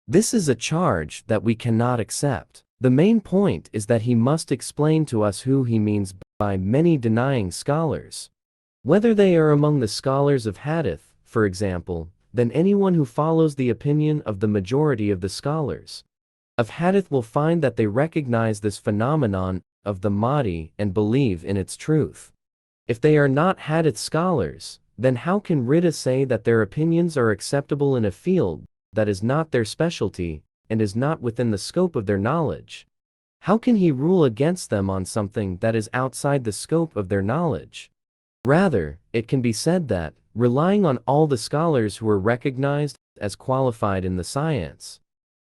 This is a charge that we cannot accept. The main point is that he must explain to us who he means by many denying scholars. Whether they are among the scholars of hadith, for example, then anyone who follows the opinion of the majority of the scholars of hadith will find that they recognize this phenomenon of the Mahdi and believe in its truth. If they are not hadith scholars, then how can Rida say that their opinions are acceptable in a field that is not their specialty and is not within the scope of their knowledge? How can he rule against them on something that is outside the scope of their knowledge? Rather, it can be said that, relying on all the scholars who are recognized as qualified in the science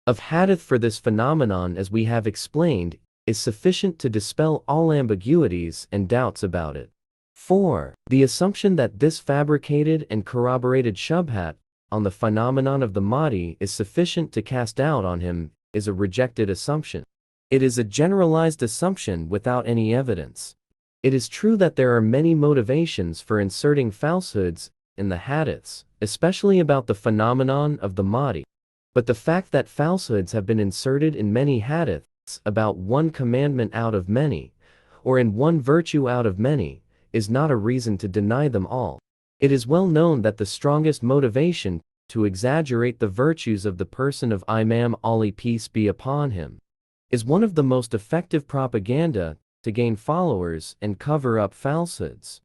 of hadith for this phenomenon, as we have explained, is sufficient to dispel all ambiguities and doubts about it. 4. The assumption that this fabricated and corroborated shubhat on the phenomenon of the Mahdi is sufficient to cast doubt on him is a rejected assumption. It is a generalized assumption without any evidence. It is true that there are many motivations for inserting falsehoods in the hadiths, especially about the phenomenon of the Mahdi. But the fact that falsehoods have been inserted in many hadiths about one commandment out of many, or in one virtue out of many, is not a reason to deny them all. It is well known that the strongest motivation to exaggerate the virtues of the person of Imam Ali, peace be upon him, is one of the most effective propaganda to gain followers and cover up falsehoods.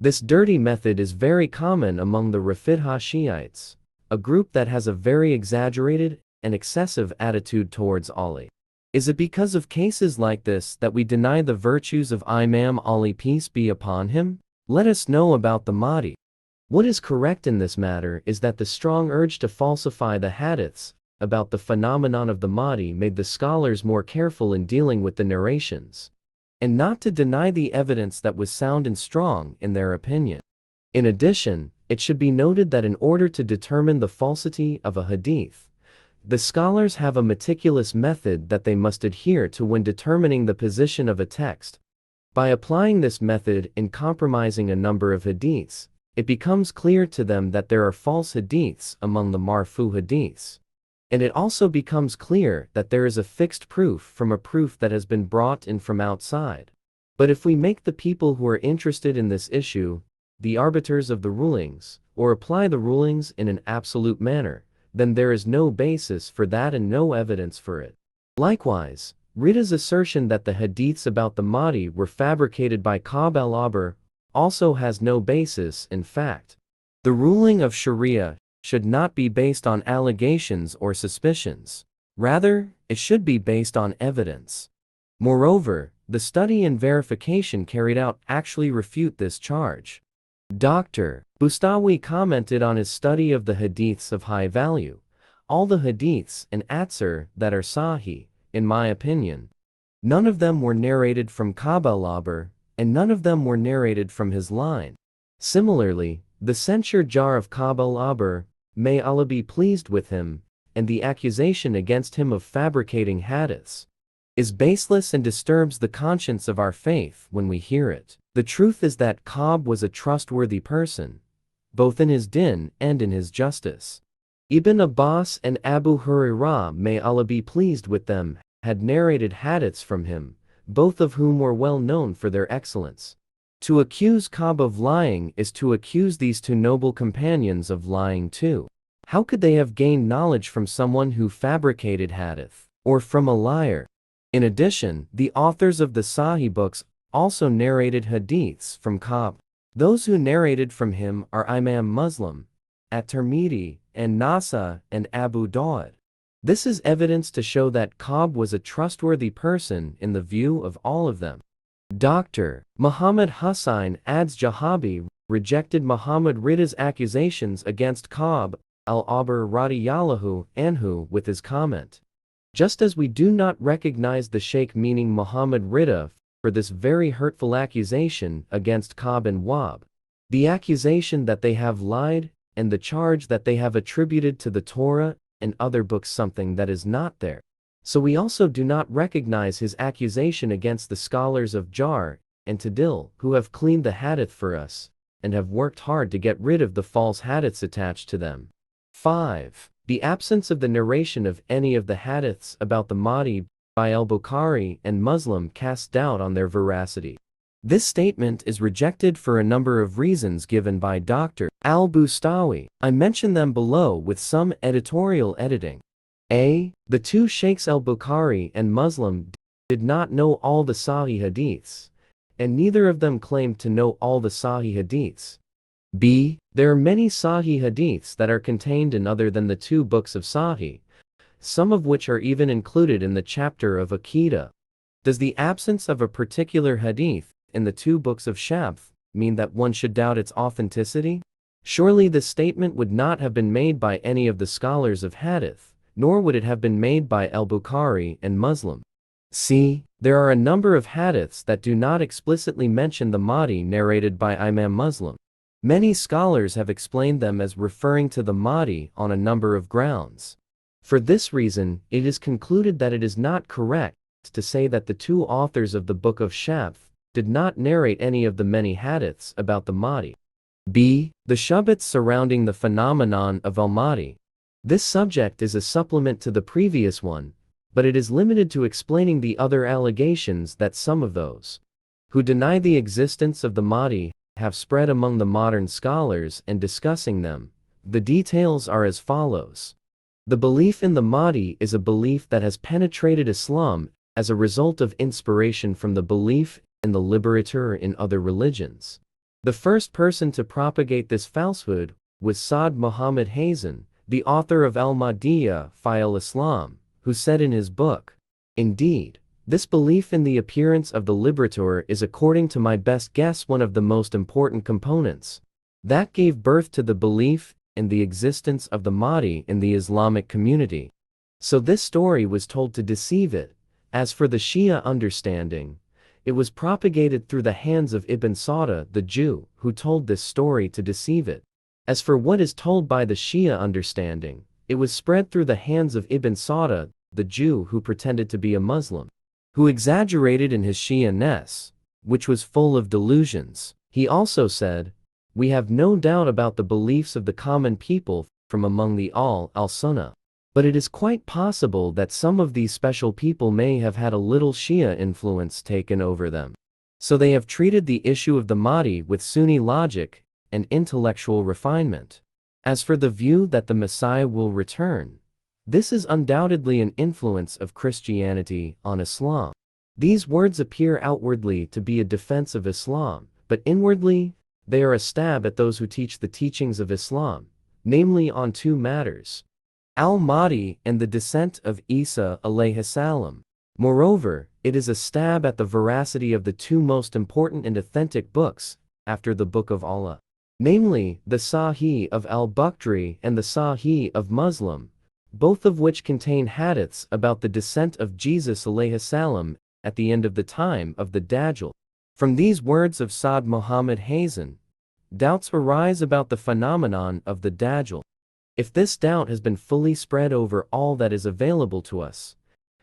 This dirty method is very common among the Rafidha Shiites, a group that has a very exaggerated and excessive attitude towards Ali. Is it because of cases like this that we deny the virtues of Imam Ali, peace be upon him? Let us know about the Mahdi. What is correct in this matter is that the strong urge to falsify the hadiths about the phenomenon of the Mahdi made the scholars more careful in dealing with the narrations, and not to deny the evidence that was sound and strong in their opinion. In addition, it should be noted that in order to determine the falsity of a hadith, the scholars have a meticulous method that they must adhere to when determining the position of a text. By applying this method in compromising a number of hadiths, it becomes clear to them that there are false hadiths among the marfu hadiths. And it also becomes clear that there is a fixed proof from a proof that has been brought in from outside. But if we make the people who are interested in this issue the arbiters of the rulings, or apply the rulings in an absolute manner, then there is no basis for that and no evidence for it. Likewise, Rida's assertion that the hadiths about the Mahdi were fabricated by Ka'b al-Ahbar also has no basis in fact. The ruling of Sharia should not be based on allegations or suspicions. Rather, it should be based on evidence. Moreover, the study and verification carried out actually refute this charge. Dr. Bustawi commented on his study of the hadiths of high value. All the hadiths and athar that are sahih, in my opinion, none of them were narrated from Ka'b al-Ahbar, and none of them were narrated from his line. Similarly, the censure jar of Ka'b al-Ahbar, may Allah be pleased with him, and the accusation against him of fabricating hadiths, is baseless and disturbs the conscience of our faith when we hear it. The truth is that Ka'b was a trustworthy person, both in his din and in his justice. Ibn Abbas and Abu Hurairah, may Allah be pleased with them, had narrated hadiths from him, both of whom were well known for their excellence. To accuse Ka'b of lying is to accuse these two noble companions of lying too. How could they have gained knowledge from someone who fabricated hadith, or from a liar? In addition, the authors of the Sahih books also narrated hadiths from Ka'b. Those who narrated from him are Imam Muslim, At-Tirmidhi, and Nasa, and Abu Dawud. This is evidence to show that Ka'b was a trustworthy person in the view of all of them. Dr. Muhammad Hussain Adz-Jahabi rejected Muhammad Rida's accusations against Ka'b al-Ahbar radiyallahu anhu with his comment. Just as we do not recognize the Sheikh, meaning Muhammad Rida, for this very hurtful accusation against Ka'b and Wahb, the accusation that they have lied, and the charge that they have attributed to the Torah and other books something that is not there, so we also do not recognize his accusation against the scholars of Jar and Tadil, who have cleaned the hadith for us, and have worked hard to get rid of the false hadiths attached to them. 5. The absence of the narration of any of the hadiths about the Mahdi by al-Bukhari and Muslim casts doubt on their veracity. This statement is rejected for a number of reasons given by Dr. al-Bustawi. I mention them below with some editorial editing. A. The two Sheikhs al-Bukhari and Muslim did not know all the Sahih hadiths, and neither of them claimed to know all the Sahih hadiths. B. There are many Sahih hadiths that are contained in other than the two books of Sahih, some of which are even included in the chapter of Aqidah. Does the absence of a particular hadith in the two books of Shabth mean that one should doubt its authenticity? Surely this statement would not have been made by any of the scholars of hadith, nor would it have been made by al-Bukhari and Muslim. C. There are a number of hadiths that do not explicitly mention the Mahdi narrated by Imam Muslim. Many scholars have explained them as referring to the Mahdi on a number of grounds. For this reason, it is concluded that it is not correct to say that the two authors of the Book of Shabth did not narrate any of the many hadiths about the Mahdi. B. The shubhats surrounding the phenomenon of al-Mahdi. This subject is a supplement to the previous one, but it is limited to explaining the other allegations that some of those who deny the existence of the Mahdi have spread among the modern scholars and discussing them. The details are as follows. The belief in the Mahdi is a belief that has penetrated Islam as a result of inspiration from the belief in the liberator in other religions. The first person to propagate this falsehood was Saad Muhammad Hasan, the author of Al-Mahdiya fi al-Islam, who said in his book, "Indeed, this belief in the appearance of the liberator is, according to my best guess, one of the most important components that gave birth to the belief in the existence of the Mahdi in the Islamic community." So this story was told to deceive it. As for the Shia understanding, it was propagated through the hands of Ibn Sauda, the Jew, who told this story to deceive it. As for what is told by the Shia understanding, it was spread through the hands of Ibn Sauda, the Jew who pretended to be a Muslim, who exaggerated in his Shia-ness, which was full of delusions. He also said, "We have no doubt about the beliefs of the common people from among the al-Sunnah. But it is quite possible that some of these special people may have had a little Shia influence taken over them. So they have treated the issue of the Mahdi with Sunni logic and intellectual refinement. As for the view that the Messiah will return, this is undoubtedly an influence of Christianity on Islam. These words appear outwardly to be a defense of Islam, but inwardly, they are a stab at those who teach the teachings of Islam, namely on two matters: Al-Mahdi and the descent of Isa alayhi salam. Moreover, it is a stab at the veracity of the two most important and authentic books after the Book of Allah, namely the Sahih of al-Bukhari and the Sahih of Muslim, both of which contain hadiths about the descent of Jesus alayhi salam at the end of the time of the Dajjal. From these words of Saad Muhammad Hasan, doubts arise about the phenomenon of the Dajjal. If this doubt has been fully spread over all that is available to us,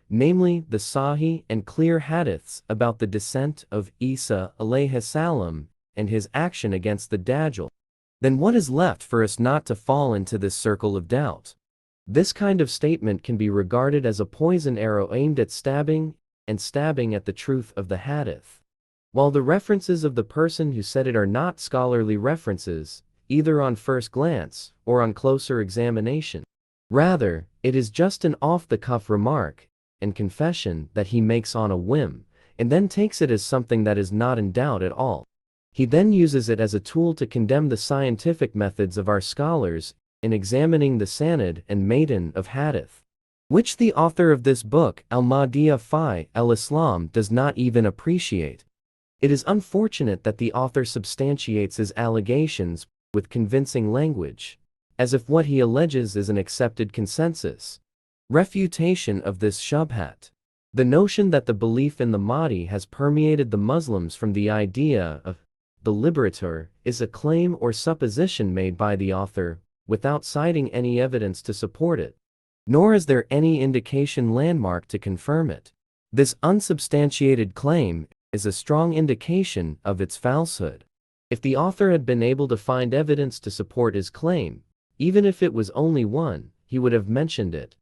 namely the Sahih and clear hadiths about the descent of Isa alayhi salam and his action against the Dajjal, then what is left for us not to fall into this circle of doubt? This kind of statement can be regarded as a poison arrow aimed at stabbing at the truth of the hadith. While the references of the person who said it are not scholarly references, either on first glance or on closer examination. Rather, it is just an off-the-cuff remark and confession that he makes on a whim, and then takes it as something that is not in doubt at all. He then uses it as a tool to condemn the scientific methods of our scholars in examining the sanad and matan of hadith, which the author of this book, Al-Mahdiya fi al-Islam, does not even appreciate. It is unfortunate that the author substantiates his allegations with convincing language, as if what he alleges is an accepted consensus refutation of this shubhat. The notion that the belief in the Mahdi has permeated the Muslims from the idea of the liberator is a claim or supposition made by the author without citing any evidence to support it, nor is there any indication landmark to confirm it. This unsubstantiated claim is a strong indication of its falsehood. If the author had been able to find evidence to support his claim, even if it was only one, he would have mentioned it,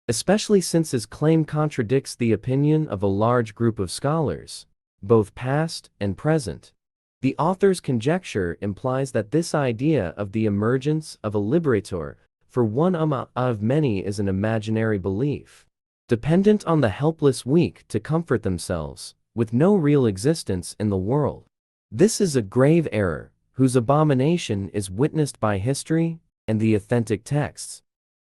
especially since his claim contradicts the opinion of a large group of scholars, both past and present. The author's conjecture implies that this idea of the emergence of a liberator for one Ummah of many is an imaginary belief, dependent on the helpless weak to comfort themselves, with no real existence in the world. This is a grave error, whose abomination is witnessed by history and the authentic texts.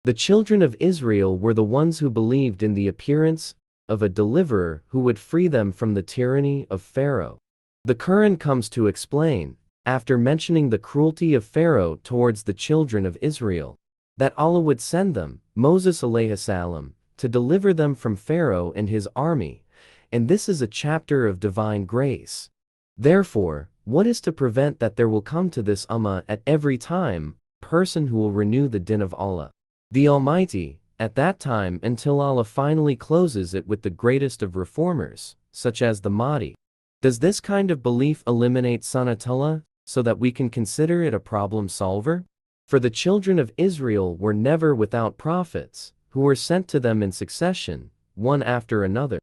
The children of Israel were the ones who believed in the appearance of a deliverer who would free them from the tyranny of Pharaoh. The Quran comes to explain, after mentioning the cruelty of Pharaoh towards the children of Israel, that Allah would send them, Moses alayhi salam, to deliver them from Pharaoh and his army, and this is a chapter of divine grace. Therefore, what is to prevent that there will come to this Ummah at every time person who will renew the din of Allah, the Almighty, at that time until Allah finally closes it with the greatest of reformers, such as the Mahdi? Does this kind of belief eliminate Sunnatullah, so that we can consider it a problem solver? For the children of Israel were never without prophets, who were sent to them in succession, one after another.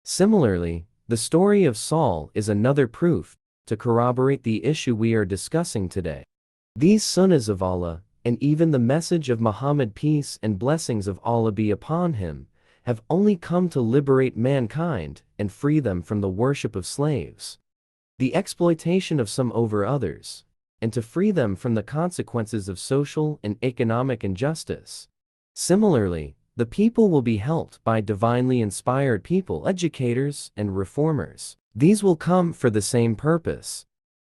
Similarly, the story of Saul is another proof to corroborate the issue we are discussing today. These sunnahs of Allah, and even the message of Muhammad, peace and blessings of Allah be upon him, have only come to liberate mankind and free them from the worship of slaves, the exploitation of some over others, and to free them from the consequences of social and economic injustice. Similarly, the people will be helped by divinely inspired people, educators, and reformers. These will come for the same purpose.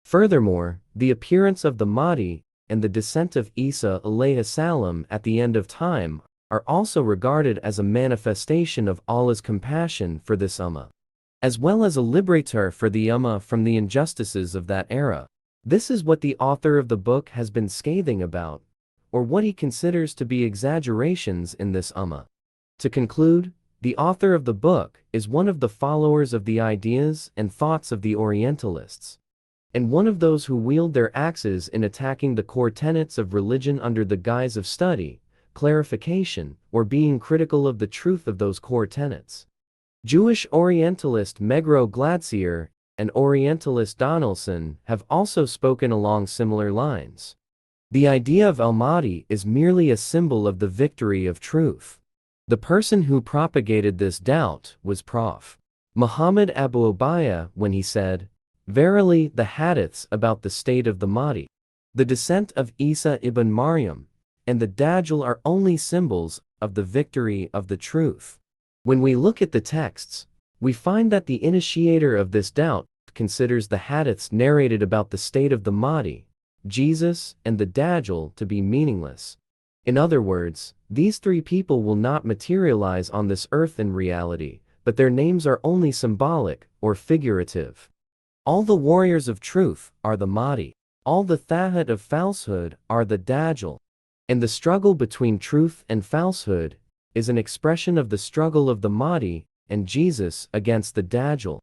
Furthermore, the appearance of the Mahdi and the descent of Isa alayhi salam at the end of time are also regarded as a manifestation of Allah's compassion for this Ummah, as well as a liberator for the Ummah from the injustices of that era. This is what the author of the book has been scathing about, or what he considers to be exaggerations in this Ummah. To conclude, the author of the book is one of the followers of the ideas and thoughts of the Orientalists, and one of those who wield their axes in attacking the core tenets of religion under the guise of study, clarification, or being critical of the truth of those core tenets. Jewish Orientalist Megro Glacier and Orientalist Donaldson have also spoken along similar lines. The idea of Al-Mahdi is merely a symbol of the victory of truth. The person who propagated this doubt was Prof. Muhammad Abu Ubaya when he said, "Verily, the hadiths about the state of the Mahdi, the descent of Isa ibn Maryam, and the Dajjal are only symbols of the victory of the truth." When we look at the texts, we find that the initiator of this doubt considers the hadiths narrated about the state of the Mahdi, Jesus, and the Dajjal to be meaningless. In other words, these three people will not materialize on this earth in reality, but their names are only symbolic or figurative. All the warriors of truth are the Mahdi. All the Thahat of falsehood are the Dajjal. And the struggle between truth and falsehood is an expression of the struggle of the Mahdi and Jesus against the Dajjal.